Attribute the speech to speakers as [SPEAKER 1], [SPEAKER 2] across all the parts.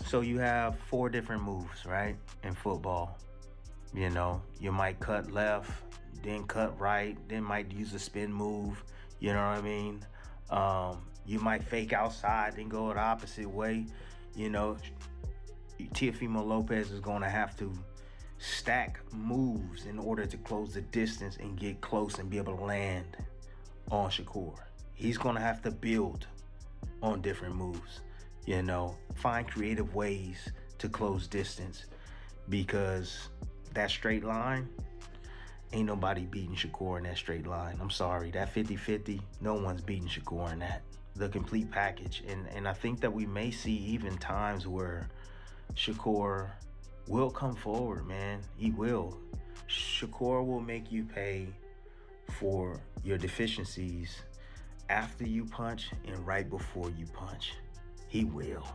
[SPEAKER 1] So you have four different moves, right? In football. You might cut left, then cut right, then might use a spin move. You know what I mean? You might fake outside, then go the opposite way. You know, Teofimo Lopez is going to have to stack moves in order to close the distance and get close and be able to land on Shakur. He's going to have to build on different moves, find creative ways to close distance, because that straight line, ain't nobody beating Shakur in that straight line. I'm sorry, that 50-50, no one's beating Shakur in that. The complete package. And I think that we may see even times where Shakur will come forward, man. He will. Shakur will make you pay for your deficiencies after you punch and right before you punch. He will.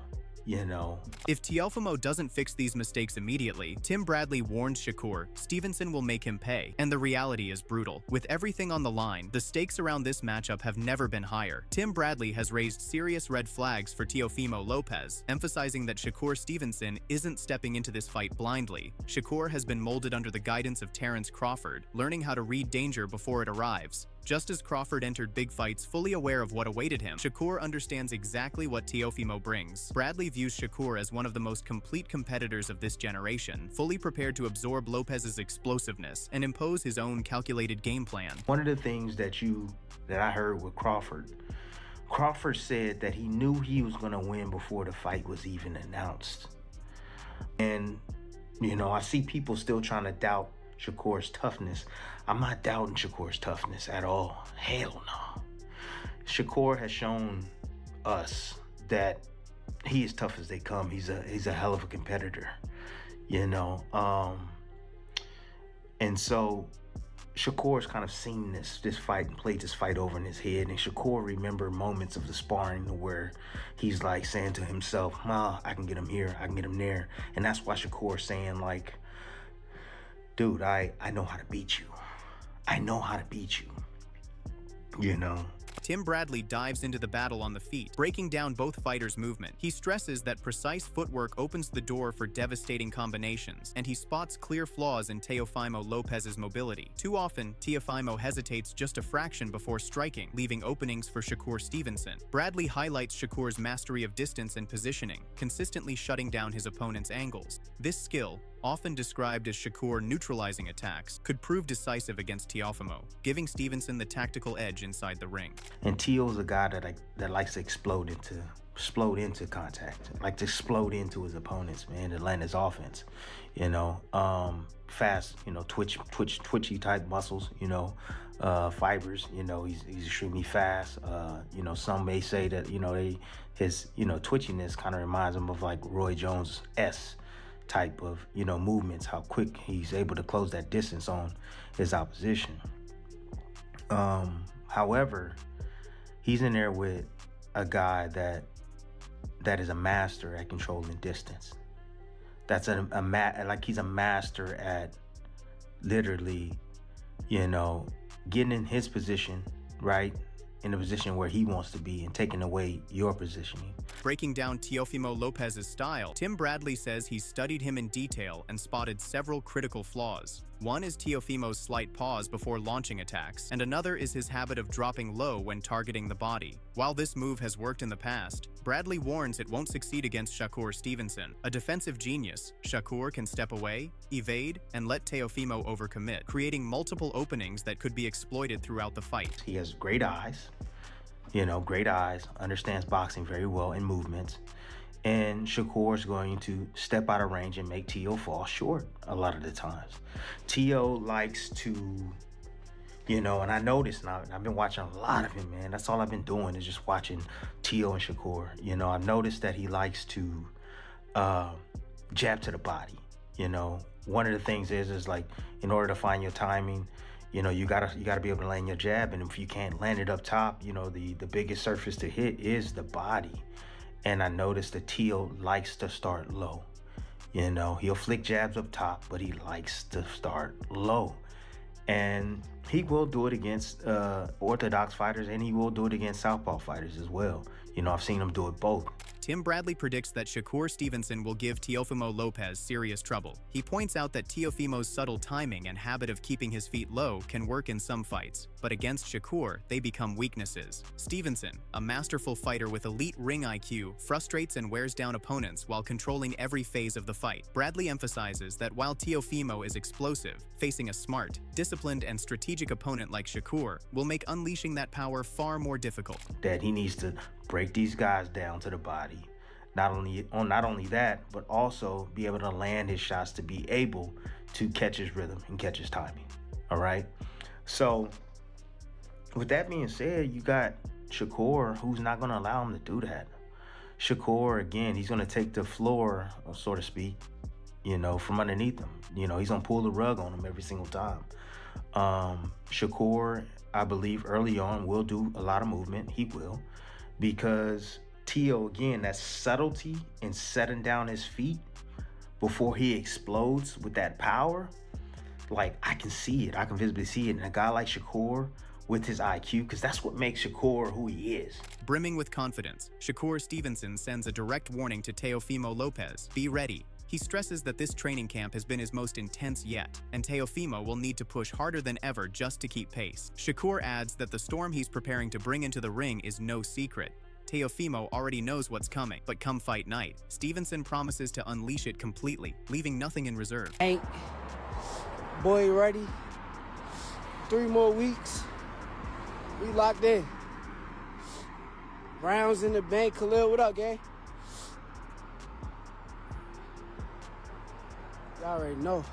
[SPEAKER 2] If Teofimo doesn't fix these mistakes immediately, Tim Bradley warns Shakur Stevenson will make him pay, and the reality is brutal. With everything on the line, the stakes around this matchup have never been higher. Tim Bradley has raised serious red flags for Teofimo Lopez, emphasizing that Shakur Stevenson isn't stepping into this fight blindly. Shakur has been molded under the guidance of Terrence Crawford, learning how to read danger before it arrives. Just as Crawford entered big fights fully aware of what awaited him, Shakur understands exactly what Teofimo brings. Bradley views Shakur as one of the most complete competitors of this generation, fully prepared to absorb Lopez's explosiveness and impose his own calculated game plan.
[SPEAKER 1] One of the things that I heard with Crawford said that he knew he was going to win before the fight was even announced. And, I see people still trying to doubt Shakur's toughness. I'm not doubting Shakur's toughness at all. Hell no. Shakur has shown us that he is tough as they come. He's a hell of a competitor, and so Shakur's kind of seen this fight and played this fight over in his head. And Shakur remembered moments of the sparring where he's like saying to himself, I can get him here, I can get him there. And that's why Shakur's saying, like, dude, I know how to beat you. I know how to beat you.
[SPEAKER 2] Tim Bradley dives into the battle on the feet, breaking down both fighters' movement. He stresses that precise footwork opens the door for devastating combinations, and he spots clear flaws in Teofimo Lopez's mobility. Too often, Teofimo hesitates just a fraction before striking, leaving openings for Shakur Stevenson. Bradley highlights Shakur's mastery of distance and positioning, consistently shutting down his opponent's angles. This skill, often described as Shakur neutralizing attacks, could prove decisive against Teofimo, giving Stevenson the tactical edge inside the ring.
[SPEAKER 1] And Teo's a guy that likes to explode into contact, like to explode into his opponents, man, to land his offense. Fast, twitchy type muscles, fibers. He's extremely fast. Some may say that his twitchiness kind of reminds him of like Roy Jones' type of movements, how quick he's able to close that distance on his opposition. However, he's in there with a guy that is a master at controlling distance. That's he's a master at literally getting in his position, right, in a position where he wants to be and taking away your positioning.
[SPEAKER 2] Breaking down Teofimo Lopez's style, Tim Bradley says he's studied him in detail and spotted several critical flaws. One is Teofimo's slight pause before launching attacks, and another is his habit of dropping low when targeting the body. While this move has worked in the past, Bradley warns it won't succeed against Shakur Stevenson. A defensive genius, Shakur can step away, evade, and let Teofimo overcommit, creating multiple openings that could be exploited throughout the fight.
[SPEAKER 1] He has great eyes, understands boxing very well in movements. And Shakur's going to step out of range and make Teo fall short a lot of the times. Teo likes to, and I noticed now, I've been watching a lot of him, man. That's all I've been doing is just watching Teo and Shakur. I've noticed that he likes to jab to the body. One of the things is like, in order to find your timing, you gotta be able to land your jab. And if you can't land it up top, the biggest surface to hit is the body. And I noticed that Teo likes to start low. He'll flick jabs up top, but he likes to start low. And he will do it against orthodox fighters, and he will do it against southpaw fighters as well. You know, I've seen him do it both.
[SPEAKER 2] Tim Bradley predicts that Shakur Stevenson will give Teofimo Lopez serious trouble. He points out that Teofimo's subtle timing and habit of keeping his feet low can work in some fights, but against Shakur, they become weaknesses. Stevenson, a masterful fighter with elite ring IQ, frustrates and wears down opponents while controlling every phase of the fight. Bradley emphasizes that while Teofimo is explosive, facing a smart, disciplined, and strategic opponent like Shakur will make unleashing that power far more difficult.
[SPEAKER 1] That he needs to break these guys down to the body. Not only that, but also be able to land his shots, to be able to catch his rhythm and catch his timing. All right. So with that being said, you got Shakur, who's not going to allow him to do that. Shakur, again, he's going to take the floor, so to speak, you know, from underneath him. You know, he's going to pull the rug on him every single time. Shakur, I believe early on, will do a lot of movement. He will, because Teo, again, that subtlety in setting down his feet before he explodes with that power, like, I can see it. I can visibly see it. And a guy like Shakur with his IQ, because that's what makes Shakur who he is.
[SPEAKER 2] Brimming with confidence, Shakur Stevenson sends a direct warning to Teofimo Lopez. Be ready. He stresses that this training camp has been his most intense yet, and Teofimo will need to push harder than ever just to keep pace. Shakur adds that the storm he's preparing to bring into the ring is no secret. Teofimo already knows what's coming, but come fight night, Stevenson promises to unleash it completely, leaving nothing in reserve.
[SPEAKER 3] Ain't boy ready? 3 more weeks. We locked in. Rounds in the bank. Khalil, what up, gang? Y'all already know.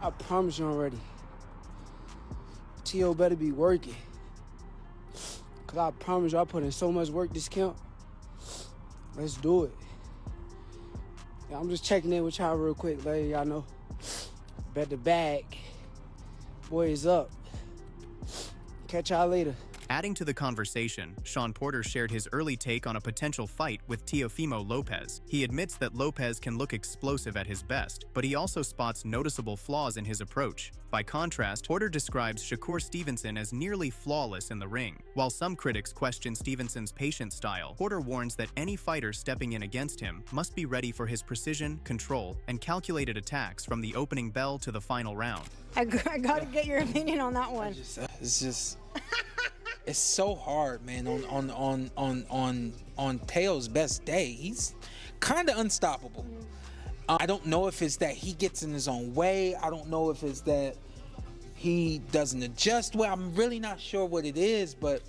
[SPEAKER 3] I promise you already. T.O. better be working. Cause I promise you I put in so much work this camp. Let's do it. Yeah, I'm just checking in with y'all real quick, letting y'all know. Bet the bag. Boy is up. Catch y'all later.
[SPEAKER 2] Adding to the conversation, Shawn Porter shared his early take on a potential fight with Teofimo Lopez. He admits that Lopez can look explosive at his best, but he also spots noticeable flaws in his approach. By contrast, Porter describes Shakur Stevenson as nearly flawless in the ring. While some critics question Stevenson's patient style, Porter warns that any fighter stepping in against him must be ready for his precision, control, and calculated attacks from the opening bell to the final round.
[SPEAKER 4] I gotta get your opinion on that one.
[SPEAKER 5] It's just it's so hard, man. On Teo's best day, he's kind of unstoppable. I don't know if it's that he gets in his own way. I don't know if it's that he doesn't adjust well. I'm really not sure what it is, but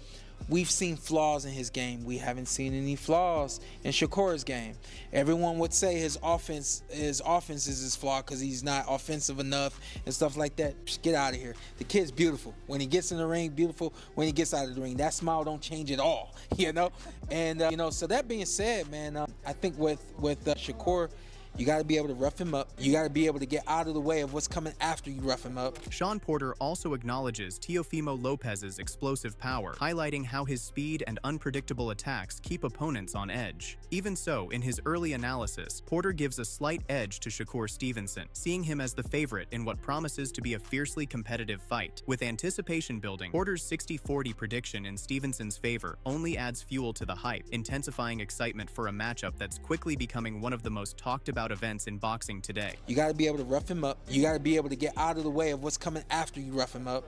[SPEAKER 5] we've seen flaws in his game. We haven't seen any flaws in Shakur's game. Everyone would say his offense is his flaw because he's not offensive enough and stuff like that. Just get out of here. The kid's beautiful. When he gets in the ring, beautiful. When he gets out of the ring, that smile don't change at all, you know? And, so that being said, man, I think with Shakur, you got to be able to rough him up. You got to be able to get out of the way of what's coming after you rough him up.
[SPEAKER 2] Shawn Porter also acknowledges Teofimo Lopez's explosive power, highlighting how his speed and unpredictable attacks keep opponents on edge. Even so, in his early analysis, Porter gives a slight edge to Shakur Stevenson, seeing him as the favorite in what promises to be a fiercely competitive fight. With anticipation building, Porter's 60-40 prediction in Stevenson's favor only adds fuel to the hype, intensifying excitement for a matchup that's quickly becoming one of the most talked about events in boxing today.
[SPEAKER 5] You got to be able to rough him up. You got to be able to get out of the way of what's coming after you rough him up.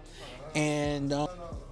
[SPEAKER 5] And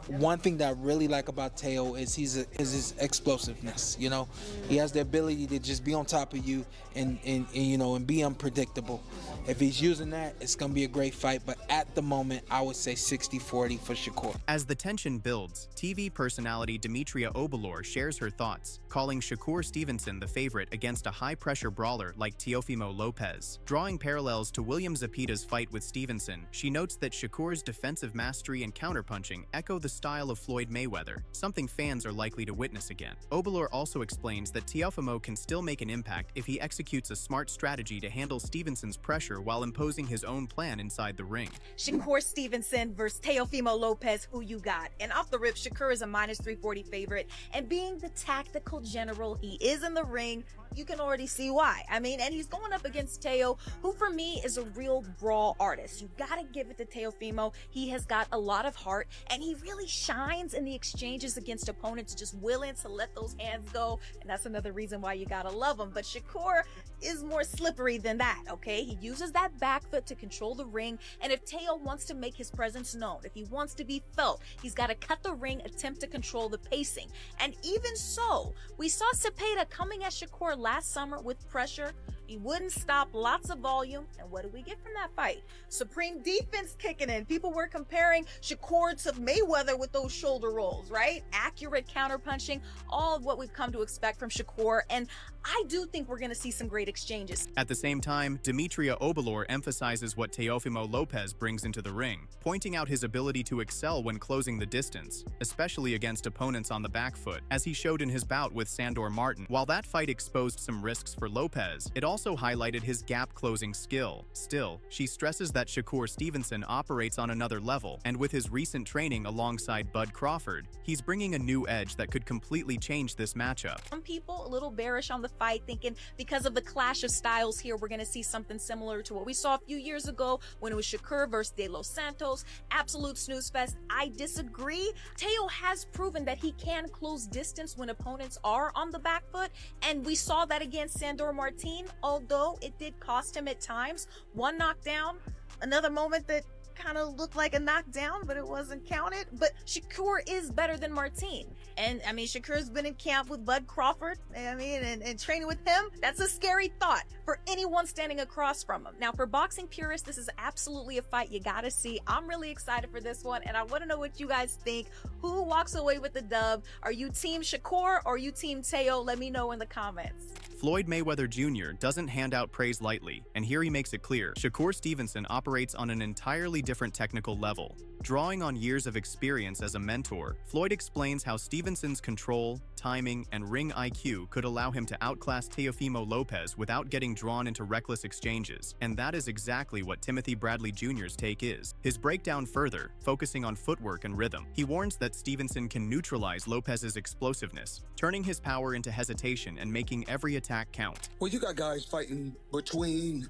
[SPEAKER 5] one thing that I really like about Teo is his explosiveness. You know, he has the ability to just be on top of you and be unpredictable. If he's using that, it's gonna be a great fight. But at the moment, I would say 60-40 for Shakur.
[SPEAKER 2] As the tension builds, TV personality Demetria Obalor shares her thoughts, calling Shakur Stevenson the favorite against a high-pressure brawler like Teofimo Lopez. Drawing parallels to William Zapita's fight with Stevenson, she notes that Shakur's defensive mastery and and counterpunching echo the style of Floyd Mayweather, something fans are likely to witness again. Obalor also explains that Teofimo can still make an impact if he executes a smart strategy to handle Stevenson's pressure while imposing his own plan inside the ring.
[SPEAKER 6] Shakur Stevenson versus Teofimo Lopez, who you got? And off the rip, Shakur is a -340 favorite, and being the tactical general he is in the ring, you can already see why. I mean, and he's going up against Teo, who for me is a real brawl artist. You gotta give it to Teofimo. He has got a lot of heart, and he really shines in the exchanges against opponents, just willing to let those hands go. And that's another reason why you gotta love him. But Shakur is more slippery than that, okay? He uses that back foot to control the ring, and if Teo wants to make his presence known, if he wants to be felt, he's got to cut the ring, attempt to control the pacing. And even so, we saw Cepeda coming at Shakur last summer with pressure. He wouldn't stop, lots of volume, and what did we get from that fight? Supreme defense kicking in. People were comparing Shakur to Mayweather with those shoulder rolls, right? Accurate counterpunching, all of what we've come to expect from Shakur, and I do think we're going to see some great exchanges.
[SPEAKER 2] At the same time, Demetria Obalor emphasizes what Teofimo Lopez brings into the ring, pointing out his ability to excel when closing the distance, especially against opponents on the back foot, as he showed in his bout with Sandor Martin. While that fight exposed some risks for Lopez, it also highlighted his gap-closing skill. Still, she stresses that Shakur Stevenson operates on another level, and with his recent training alongside Bud Crawford, he's bringing a new edge that could completely change this matchup.
[SPEAKER 6] Some people a little bearish on the fight, thinking because of the clash of styles here, we're going to see something similar to what we saw a few years ago when it was Shakur versus De Los Santos. Absolute snooze fest. I disagree. Teo has proven that he can close distance when opponents are on the back foot, and we saw that against Sandor Martin, although it did cost him at times. One knockdown, another moment that kind of looked like a knockdown, but it wasn't counted. But Shakur is better than Martin. And I mean, Shakur's been in camp with Bud Crawford, I mean, and training with him. That's a scary thought for anyone standing across from him. Now, for boxing purists, this is absolutely a fight you gotta see. I'm really excited for this one, and I want to know what you guys think. Who walks away with the dub? Are you team Shakur or are you team Teo? Let me know in the comments.
[SPEAKER 2] Floyd Mayweather Jr. doesn't hand out praise lightly, and here he makes it clear. Shakur Stevenson operates on an entirely different technical level. Drawing on years of experience as a mentor, Floyd explains how Stevenson's control, timing, and ring IQ could allow him to outclass Teofimo Lopez without getting drawn into reckless exchanges, and that is exactly what Timothy Bradley Jr.'s take is. His breakdown further, focusing on footwork and rhythm. He warns that Stevenson can neutralize Lopez's explosiveness, turning his power into hesitation and making every attack count.
[SPEAKER 7] Well, you got guys fighting between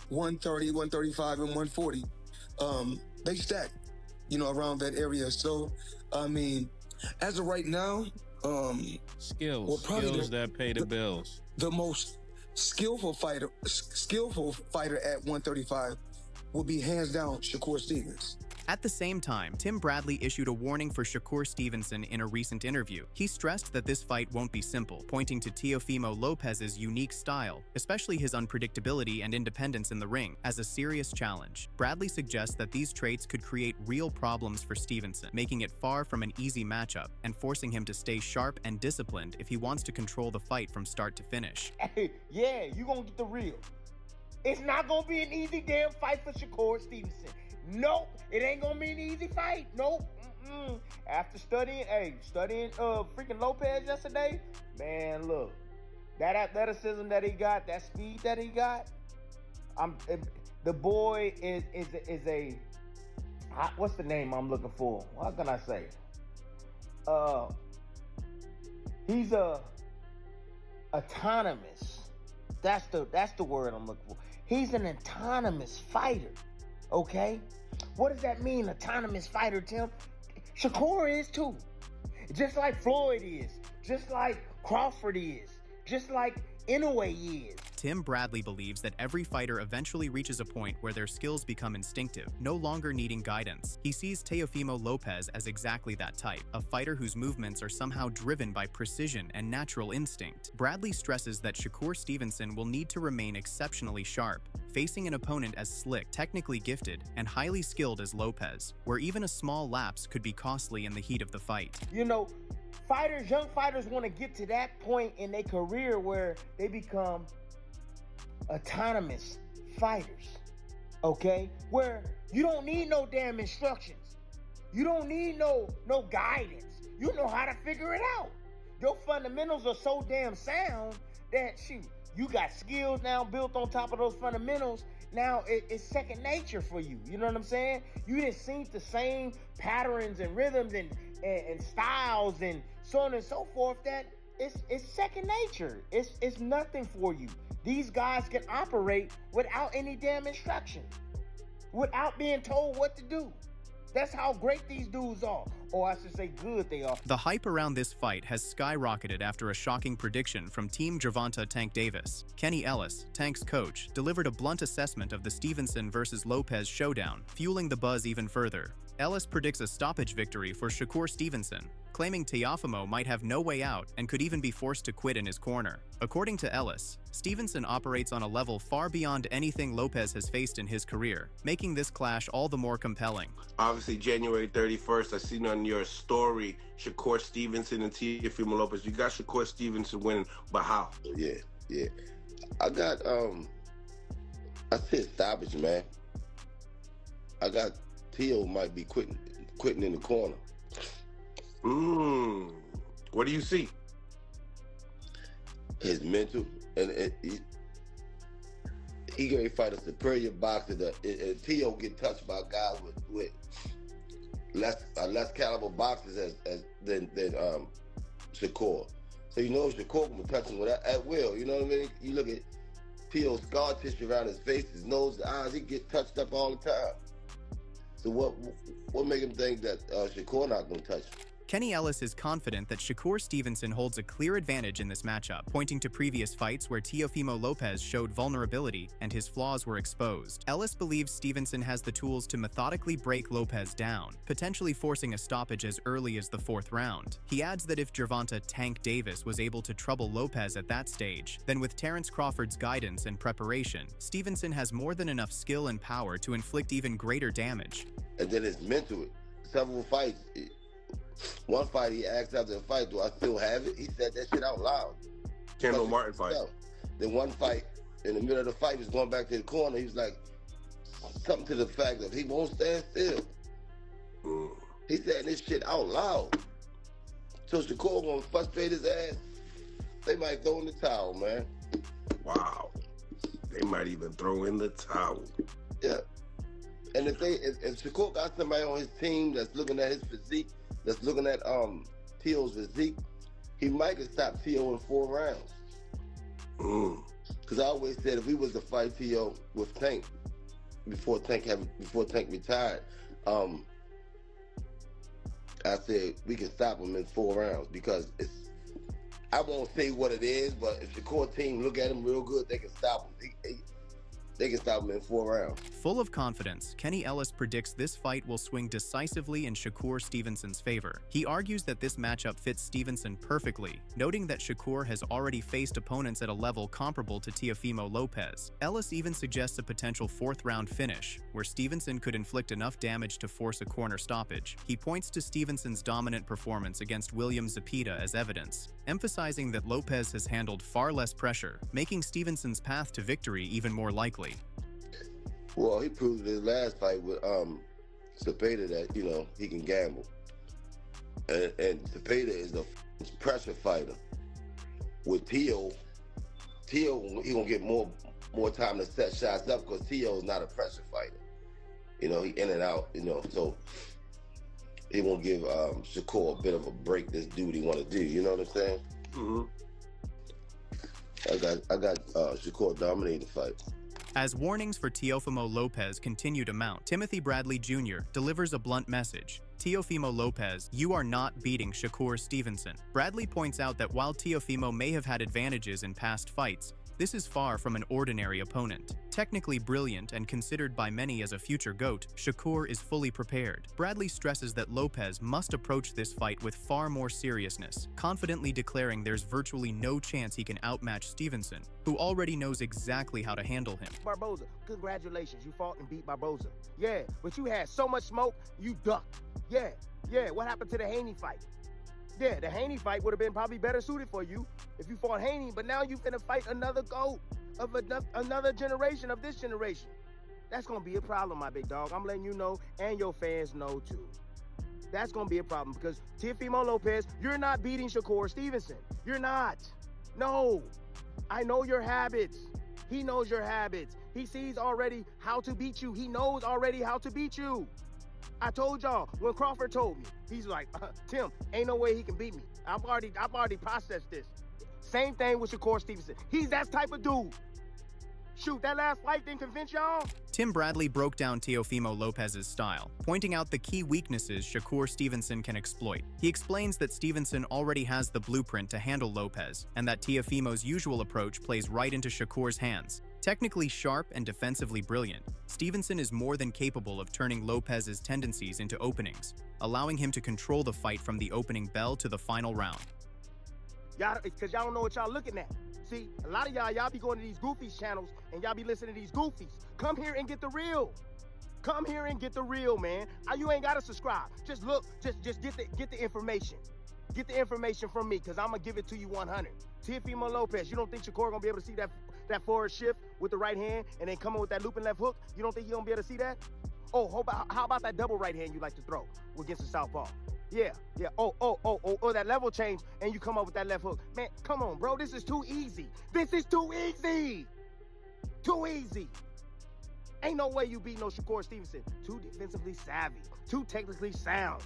[SPEAKER 7] 130, 135, and 140. They stack, around that area. So, I mean, as of right now,
[SPEAKER 8] skills that pay the bills.
[SPEAKER 7] The most skillful fighter at 135 will be hands down Shakur Stevenson.
[SPEAKER 2] At the same time, Tim Bradley issued a warning for Shakur Stevenson in a recent interview. He stressed that this fight won't be simple, pointing to Teofimo Lopez's unique style, especially his unpredictability and independence in the ring, as a serious challenge. Bradley suggests that these traits could create real problems for Stevenson, making it far from an easy matchup and forcing him to stay sharp and disciplined if he wants to control the fight from start to finish.
[SPEAKER 1] Hey, yeah, you gonna get the real. It's not gonna be an easy damn fight for Shakur Stevenson. Nope, it ain't gonna be an easy fight. Nope. After studying freaking Lopez yesterday, man, look, that athleticism that he got, that speed that he got, the boy is a what's the name I'm looking for? What can I say? He's autonomous. That's the word I'm looking for. He's an autonomous fighter. Okay? What does that mean, autonomous fighter, Tim? Shakur is too. Just like Floyd is. Just like Crawford is. Just like Inoue is.
[SPEAKER 2] Tim Bradley believes that every fighter eventually reaches a point where their skills become instinctive, no longer needing guidance. He sees Teofimo Lopez as exactly that type, a fighter whose movements are somehow driven by precision and natural instinct. Bradley stresses that Shakur Stevenson will need to remain exceptionally sharp, facing an opponent as slick, technically gifted, and highly skilled as Lopez, where even a small lapse could be costly in the heat of the fight.
[SPEAKER 1] Young fighters want to get to that point in their career where they become autonomous fighters, okay? Where you don't need no damn instructions.
[SPEAKER 9] You don't need no guidance. You know how to figure it out. Your fundamentals are so damn sound that, shoot, you got skills now built on top of those fundamentals. Now it's second nature for you. You know what I'm saying? You didn't see the same patterns and rhythms and styles and so on and so forth that it's second nature. It's nothing for you. These guys can operate without any damn instruction, without being told what to do. That's how great these dudes are. Or I should say good they are.
[SPEAKER 2] The hype around this fight has skyrocketed after a shocking prediction from Team Gervonta Tank Davis. Kenny Ellis, Tank's coach, delivered a blunt assessment of the Stevenson versus Lopez showdown, fueling the buzz even further. Ellis predicts a stoppage victory for Shakur Stevenson, claiming Teofimo might have no way out and could even be forced to quit in his corner. According to Ellis, Stevenson operates on a level far beyond anything Lopez has faced in his career, making this clash all the more compelling.
[SPEAKER 10] Obviously, January 31st, I seen on your story, Shakur Stevenson and Teofimo Lopez. You got Shakur Stevenson winning, but how?
[SPEAKER 11] Yeah. I got, I said stoppage, man. I got Teo might be quitting in the corner.
[SPEAKER 10] What do you see?
[SPEAKER 11] His mental, and he gonna fight a superior boxer. Teo get touched by guys with less caliber boxers than Shakur. So you know Shakur can touch him at will. You know what I mean? You look at Teo's scar tissue around his face, his nose, his eyes. He get touched up all the time. So what make him think that Shakur not gonna touch him?
[SPEAKER 2] Kenny Ellis is confident that Shakur Stevenson holds a clear advantage in this matchup, pointing to previous fights where Teofimo Lopez showed vulnerability and his flaws were exposed. Ellis believes Stevenson has the tools to methodically break Lopez down, potentially forcing a stoppage as early as the 4th round. He adds that if Gervonta Tank Davis was able to trouble Lopez at that stage, then with Terrence Crawford's guidance and preparation, Stevenson has more than enough skill and power to inflict even greater damage.
[SPEAKER 11] And then it's mental. Several fights. One fight he asked after the fight, do I still have it? He said that shit out loud.
[SPEAKER 10] Kendall Martin fight.
[SPEAKER 11] Then one fight, in the middle of the fight, he was going back to the corner. He was like, something to the fact that he won't stand still. He said this shit out loud. So Shakur gonna frustrate his ass. They might throw in the towel, man.
[SPEAKER 10] Wow. They might even throw in the towel.
[SPEAKER 11] Yeah. And if Shakur got somebody on his team that's looking at his physique, that's looking at Teo's physique, he might could stop Teo in 4 rounds. Because I always said if we was to fight Teo with Tank before Tank retired, I said we can stop him in 4 rounds because I won't say what it is, but if Shakur team look at him real good, they can stop him. They can stop him in 4 rounds.
[SPEAKER 2] Full of confidence, Kenny Ellis predicts this fight will swing decisively in Shakur Stevenson's favor. He argues that this matchup fits Stevenson perfectly, noting that Shakur has already faced opponents at a level comparable to Teofimo Lopez. Ellis even suggests a potential 4th-round finish, where Stevenson could inflict enough damage to force a corner stoppage. He points to Stevenson's dominant performance against William Zepeda as evidence, emphasizing that Lopez has handled far less pressure, making Stevenson's path to victory even more likely.
[SPEAKER 11] Well, he proved in his last fight with Zepeda that, you know, he can gamble. And Zepeda is a pressure fighter. With Teo, he gonna get more time to set shots up because Teo is not a pressure fighter. You know, he in and out, you know, so he won't give Shakur a bit of a break this dude he want to do, you know what I'm saying? I got Shakur dominating the fight.
[SPEAKER 2] As warnings for Teofimo Lopez continue to mount, Timothy Bradley Jr. delivers a blunt message. Teofimo Lopez, you are not beating Shakur Stevenson. Bradley points out that while Teofimo may have had advantages in past fights, this is far from an ordinary opponent. Technically brilliant and considered by many as a future GOAT, Shakur is fully prepared. Bradley stresses that Lopez must approach this fight with far more seriousness, confidently declaring there's virtually no chance he can outmatch Stevenson, who already knows exactly how to handle him.
[SPEAKER 9] Barboza, congratulations, you fought and beat Barboza. Yeah, but you had so much smoke, you ducked. Yeah, what happened to the Haney fight? Yeah, the Haney fight would have been probably better suited for you if you fought Haney, but now you finna fight another GOAT of another generation of this generation. That's gonna be a problem, my big dog. I'm letting you know, and your fans know too. That's going to be a problem because Teofimo Lopez, you're not beating Shakur Stevenson. You're not. No. I know your habits. He knows your habits. He sees already how to beat you. He knows already how to beat you. I told y'all when Crawford told me, he's like, Tim, ain't no way he can beat me. I've already processed this. Same thing with Shakur Stevenson. He's that type of dude. Shoot, that last fight didn't convince y'all?
[SPEAKER 2] Tim Bradley broke down Teofimo Lopez's style, pointing out the key weaknesses Shakur Stevenson can exploit. He explains that Stevenson already has the blueprint to handle Lopez, and that Teofimo's usual approach plays right into Shakur's hands. Technically sharp and defensively brilliant, Stevenson is more than capable of turning Lopez's tendencies into openings, allowing him to control the fight from the opening bell to the final round.
[SPEAKER 9] Y'all, because y'all don't know what y'all looking at. See, a lot of y'all be going to these goofies channels and y'all be listening to these goofies. Come here and get the real. Come here and get the real, man. You ain't gotta subscribe. Just look, just get the information. Get the information from me, because I'm gonna give it to you 100. Teofimo Lopez, you don't think Shakur gonna be able to see that forward shift with the right hand and then come in with that looping left hook? You don't think you're gonna be able to see that? Oh, how about that double right hand you like to throw against the southpaw? Yeah. Oh, that level change, and you come up with that left hook. Man, come on, bro. This is too easy. This is too easy. Too easy. Ain't no way you beat no Shakur Stevenson. Too defensively savvy. Too technically sound.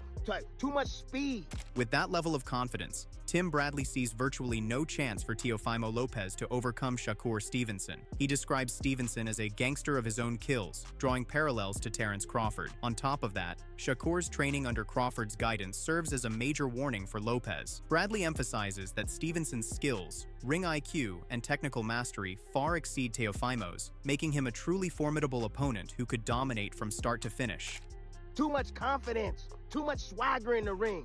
[SPEAKER 9] Too much speed.
[SPEAKER 2] With that level of confidence, Tim Bradley sees virtually no chance for Teofimo Lopez to overcome Shakur Stevenson. He describes Stevenson as a gangster of his own kills, drawing parallels to Terrence Crawford. On top of that, Shakur's training under Crawford's guidance serves as a major warning for Lopez. Bradley emphasizes that Stevenson's skills, ring IQ, and technical mastery far exceed Teofimo's, making him a truly formidable opponent who could dominate from start to finish.
[SPEAKER 9] Too much confidence. Too much swagger in the ring.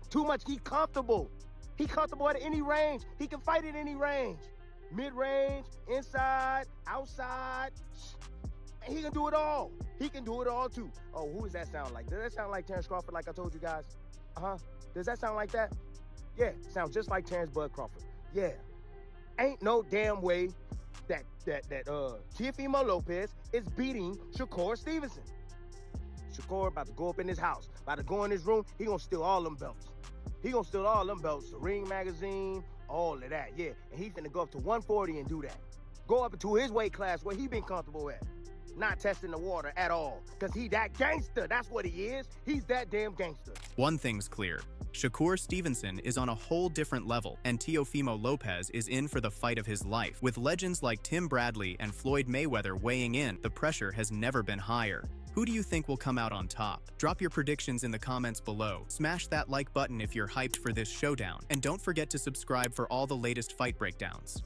[SPEAKER 9] Too much, he comfortable. He comfortable at any range. He can fight at any range. Mid-range, inside, outside. And he can do it all. He can do it all too. Oh, who does that sound like? Does that sound like Terrence Crawford like I told you guys? Does that sound like that? Yeah, sounds just like Terrence Bud Crawford. Yeah. Ain't no damn way that Teofimo Lopez is beating Shakur Stevenson. Shakur about to go up in his house, about to go in his room, he gonna steal all them belts. He gonna steal all them belts, the ring magazine, all of that, yeah. And he's finna go up to 140 and do that. Go up into his weight class where he been comfortable at. Not testing the water at all, because he that gangster, that's what he is. He's that damn gangster.
[SPEAKER 2] One thing's clear. Shakur Stevenson is on a whole different level, and Teofimo Lopez is in for the fight of his life. With legends like Tim Bradley and Floyd Mayweather weighing in, the pressure has never been higher. Who do you think will come out on top? Drop your predictions in the comments below. Smash that like button if you're hyped for this showdown. And don't forget to subscribe for all the latest fight breakdowns.